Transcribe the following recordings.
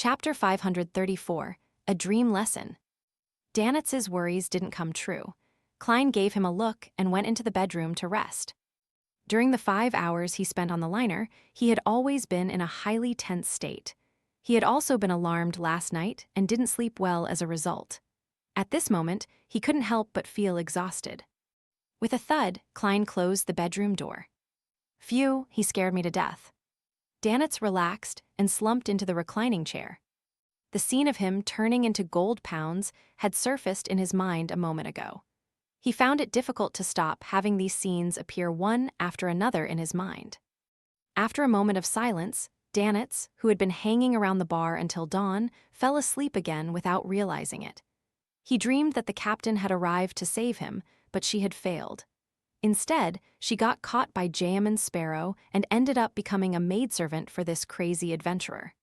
Chapter 534, A Dream Lesson. Danitz's worries didn't come true. Klein gave him a look and went into the bedroom to rest. During the 5 hours he spent on the liner, he had always been in a highly tense state. He had also been alarmed last night and didn't sleep well as a result. At this moment, he couldn't help but feel exhausted. With a thud, Klein closed the bedroom door. Phew, he scared me to death. Danitz relaxed and slumped into the reclining chair. The scene of him turning into gold pounds had surfaced in his mind a moment ago. He found it difficult to stop having these scenes appear one after another in his mind. After a moment of silence, Danitz, who had been hanging around the bar until dawn, fell asleep again without realizing it. He dreamed that the captain had arrived to save him, but she had failed. Instead, she got caught by Jayaman Sparrow and ended up becoming a maidservant for this crazy adventurer.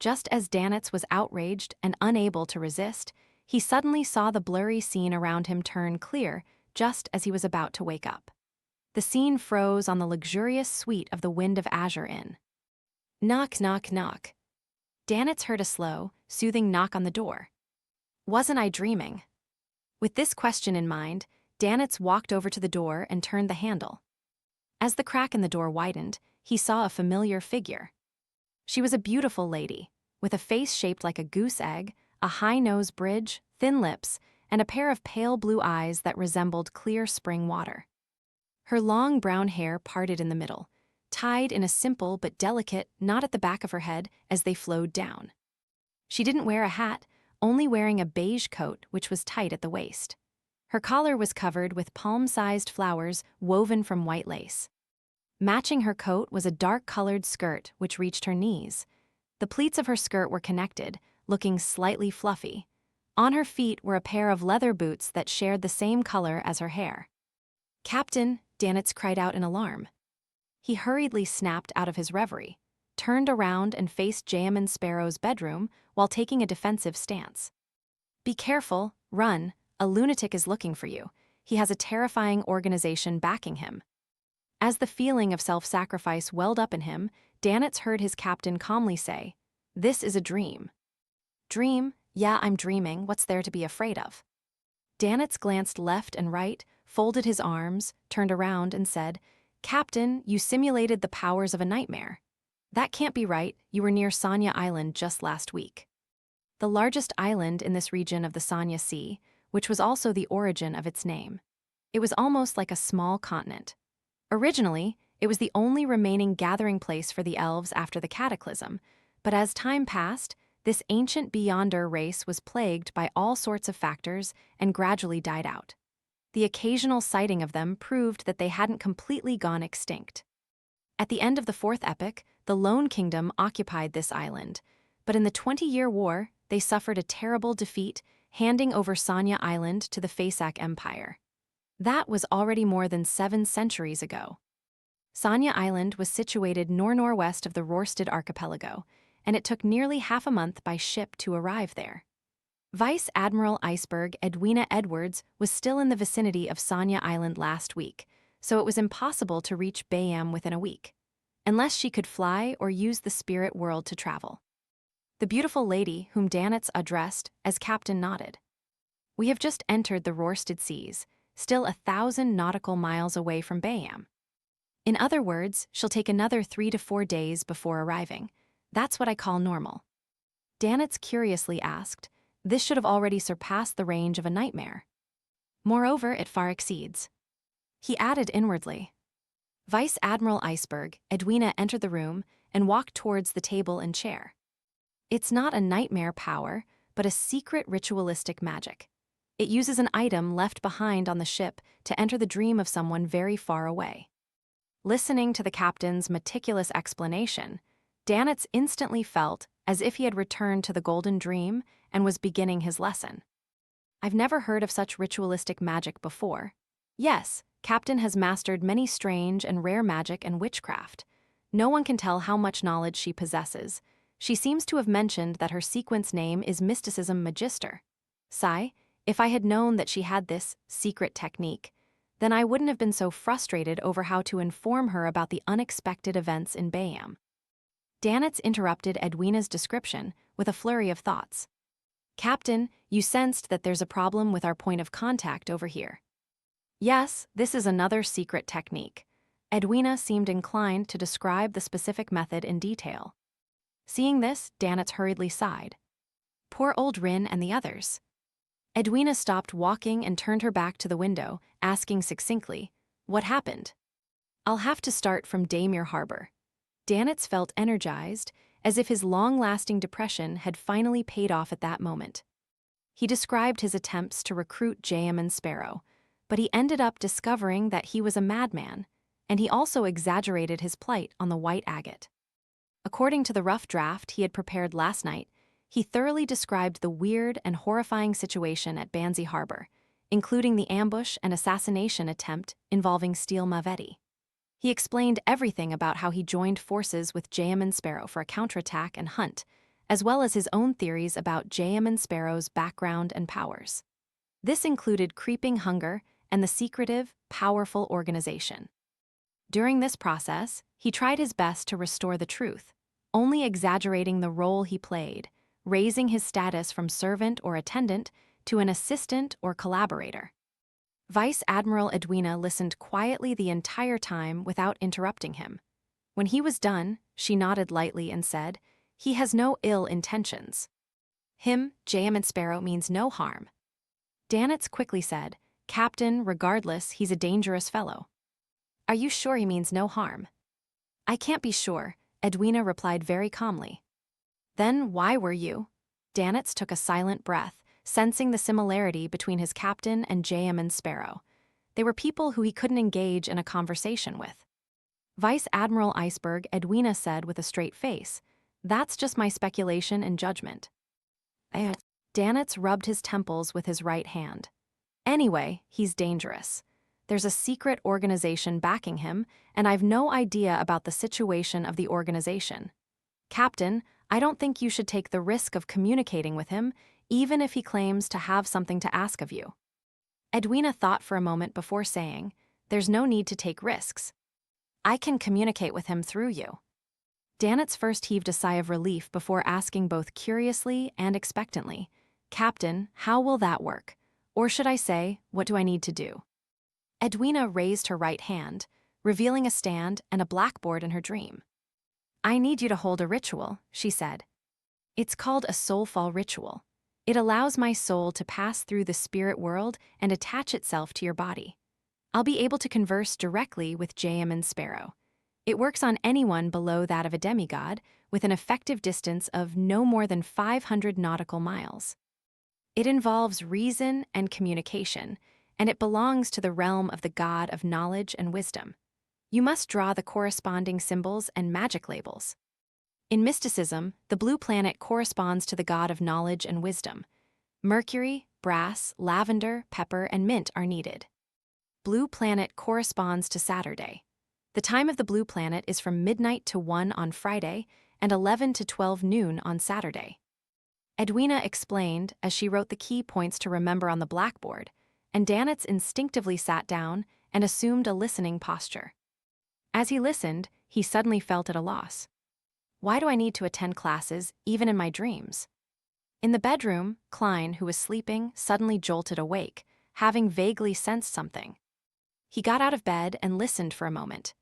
Just as Danitz was outraged and unable to resist, he suddenly saw the blurry scene around him turn clear just as he was about to wake up. The scene froze on the luxurious suite of the Wind of Azure Inn. Knock, knock, knock. Danitz heard a slow, soothing knock on the door. Wasn't I dreaming? With this question in mind, Danitz walked over to the door and turned the handle. As the crack in the door widened, he saw a familiar figure. She was a beautiful lady, with a face shaped like a goose egg, a high nose bridge, thin lips, and a pair of pale blue eyes that resembled clear spring water. Her long brown hair parted in the middle, tied in a simple but delicate knot at the back of her head as they flowed down. She didn't wear a hat, only wearing a beige coat which was tight at the waist. Her collar was covered with palm-sized flowers woven from white lace. Matching her coat was a dark-colored skirt which reached her knees. The pleats of her skirt were connected, looking slightly fluffy. On her feet were a pair of leather boots that shared the same color as her hair. "Captain," Danitz cried out in alarm. He hurriedly snapped out of his reverie, turned around and faced Jayaman Sparrow's bedroom while taking a defensive stance. "Be careful, run. A lunatic is looking for you. He has a terrifying organization backing him." As the feeling of self-sacrifice welled up in him, Danitz heard his captain calmly say, "This is a dream." "Dream? Yeah, I'm dreaming. What's there to be afraid of?" Danitz glanced left and right, folded his arms, turned around and said, "Captain, you simulated the powers of a nightmare. That can't be right. You were near Sanya Island just last week." The largest island in this region of the Sanya Sea, which was also the origin of its name. It was almost like a small continent. Originally, it was the only remaining gathering place for the elves after the cataclysm, but as time passed, this ancient Beyonder race was plagued by all sorts of factors and gradually died out. The occasional sighting of them proved that they hadn't completely gone extinct. At the end of the Fourth Epoch, the Lone Kingdom occupied this island, but in the 20-year war, they suffered a terrible defeat, handing over Sanya Island to the Faesak Empire. That was already more than 7 centuries ago. Sanya Island was situated nor-northwest of the Rørsted archipelago, and it took nearly half a month by ship to arrive there. Vice Admiral Iceberg Edwina Edwards was still in the vicinity of Sanya Island last week, so it was impossible to reach Bayam within a week, unless she could fly or use the spirit world to travel. The beautiful lady, whom Danitz addressed as Captain, nodded. "We have just entered the Rørsted Seas, still 1,000 nautical miles away from Bayam. In other words, she'll take another 3 to 4 days before arriving. That's what I call normal." Danitz curiously asked, "This should have already surpassed the range of a nightmare. Moreover, it far exceeds." He added inwardly. Vice Admiral Iceberg, Edwina entered the room and walked towards the table and chair. "It's not a nightmare power, but a secret ritualistic magic. It uses an item left behind on the ship to enter the dream of someone very far away." Listening to the captain's meticulous explanation, Danitz instantly felt as if he had returned to the Golden Dream and was beginning his lesson. "I've never heard of such ritualistic magic before. Yes, Captain has mastered many strange and rare magic and witchcraft. No one can tell how much knowledge she possesses. She seems to have mentioned that her sequence name is Mysticism Magister. Sigh, if I had known that she had this secret technique, then I wouldn't have been so frustrated over how to inform her about the unexpected events in Bayam." Danitz interrupted Edwina's description with a flurry of thoughts. Captain, you sensed that there's a problem with our point of contact over here. Yes, this is another secret technique. Edwina seemed inclined to describe the specific method in detail. Seeing this, Danitz hurriedly sighed. Poor old Rin and the others. Edwina stopped walking and turned her back to the window, asking succinctly, "What happened?" "I'll have to start from Daymere Harbor." Danitz felt energized, as if his long-lasting depression had finally paid off at that moment. He described his attempts to recruit Jayaman Sparrow, but he ended up discovering that he was a madman, and he also exaggerated his plight on the White Agate. According to the rough draft he had prepared last night, he thoroughly described the weird and horrifying situation at Banzi Harbor, including the ambush and assassination attempt involving Steel Mavetti. He explained everything about how he joined forces with Jayaman Sparrow for a counterattack and hunt, as well as his own theories about Jayaman Sparrow's background and powers. This included creeping hunger and the secretive, powerful organization. During this process, he tried his best to restore the truth, only exaggerating the role he played, raising his status from servant or attendant to an assistant or collaborator. Vice Admiral Edwina listened quietly the entire time without interrupting him. When he was done, she nodded lightly and said, "He has no ill intentions. Him, Jayaman Sparrow, means no harm." Danitz quickly said, "Captain, regardless, he's a dangerous fellow." "Are you sure he means no harm?" "I can't be sure," Edwina replied very calmly. "Then why were you?" Danitz took a silent breath, sensing the similarity between his captain and Jayaman Sparrow. They were people who he couldn't engage in a conversation with. Vice Admiral Iceberg, Edwina said with a straight face, "That's just my speculation and judgment." Danitz rubbed his temples with his right hand. "Anyway, he's dangerous. There's a secret organization backing him, and I've no idea about the situation of the organization. Captain, I don't think you should take the risk of communicating with him, even if he claims to have something to ask of you." Edwina thought for a moment before saying, "There's no need to take risks. I can communicate with him through you." Danitz first heaved a sigh of relief before asking both curiously and expectantly, "Captain, how will that work? Or should I say, what do I need to do?" Edwina raised her right hand, revealing a stand and a blackboard in her dream. "I need you to hold a ritual," she said. "It's called a soulfall ritual. It allows my soul to pass through the spirit world and attach itself to your body. I'll be able to converse directly with Jayaman Sparrow. It works on anyone below that of a demigod, with an effective distance of no more than 500 nautical miles. It involves reason and communication, and it belongs to the realm of the god of knowledge and wisdom. You must draw the corresponding symbols and magic labels. In mysticism, the blue planet corresponds to the god of knowledge and wisdom. Mercury, brass, lavender, pepper, and mint are needed. Blue planet corresponds to Saturday. The time of the blue planet is from midnight to 1 on Friday and 11 to 12 noon on Saturday. Edwina explained as she wrote the key points to remember on the blackboard, and Danitz instinctively sat down and assumed a listening posture. As he listened, he suddenly felt at a loss. Why do I need to attend classes, even in my dreams? In the bedroom, Klein, who was sleeping, suddenly jolted awake, having vaguely sensed something. He got out of bed and listened for a moment.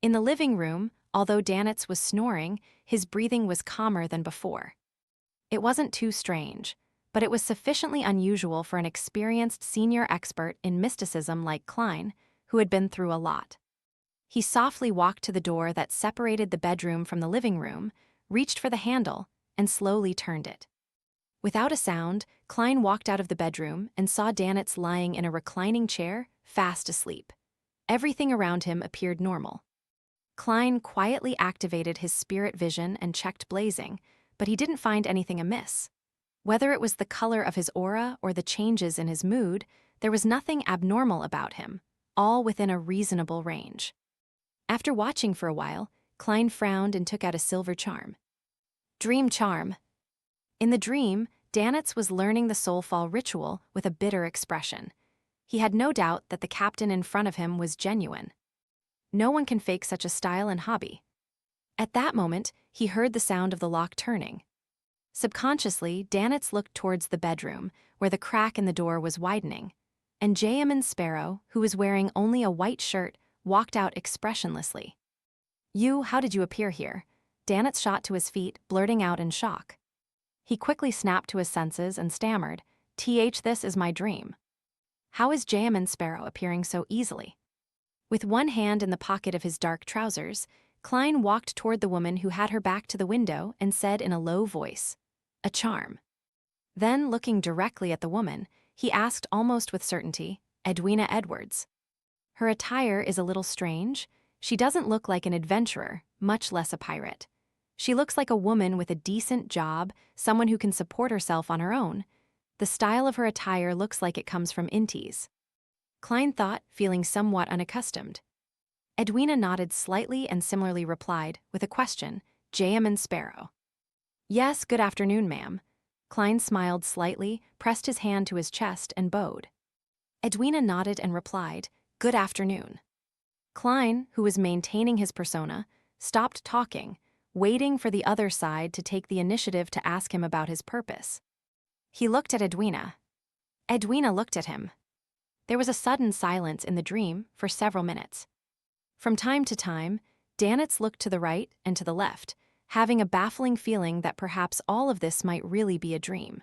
In the living room, although Danitz was snoring, his breathing was calmer than before. It wasn't too strange, but it was sufficiently unusual for an experienced senior expert in mysticism like Klein, who had been through a lot. He softly walked to the door that separated the bedroom from the living room, reached for the handle, and slowly turned it. Without a sound, Klein walked out of the bedroom and saw Danitz lying in a reclining chair, fast asleep. Everything around him appeared normal. Klein quietly activated his spirit vision and checked blazing, but he didn't find anything amiss. Whether it was the color of his aura or the changes in his mood, there was nothing abnormal about him, all within a reasonable range. After watching for a while, Klein frowned and took out a silver charm. Dream charm. In the dream, Danitz was learning the soulfall ritual with a bitter expression. He had no doubt that the captain in front of him was genuine. No one can fake such a style and hobby. At that moment, he heard the sound of the lock turning. Subconsciously, Danitz looked towards the bedroom, where the crack in the door was widening, and Jayaman Sparrow, who was wearing only a white shirt, walked out expressionlessly. How did you appear here?" Danitz shot to his feet, blurting out in shock. He quickly snapped to his senses and stammered, This is my dream." How is Jayaman Sparrow appearing so easily? With one hand in the pocket of his dark trousers, Klein walked toward the woman who had her back to the window and said in a low voice, "A charm." Then, looking directly at the woman, he asked almost with certainty, "Edwina Edwards." "Her attire is a little strange. She doesn't look like an adventurer, much less a pirate. She looks like a woman with a decent job, someone who can support herself on her own. The style of her attire looks like it comes from Intis." Klein thought, feeling somewhat unaccustomed. Edwina nodded slightly and similarly replied, with a question, "Jayaman Sparrow." "Yes, good afternoon, ma'am." Klein smiled slightly, pressed his hand to his chest, and bowed. Edwina nodded and replied, "Good afternoon." Klein, who was maintaining his persona, stopped talking, waiting for the other side to take the initiative to ask him about his purpose. He looked at Edwina. Edwina looked at him. There was a sudden silence in the dream for several minutes. From time to time, Danitz looked to the right and to the left, having a baffling feeling that perhaps all of this might really be a dream.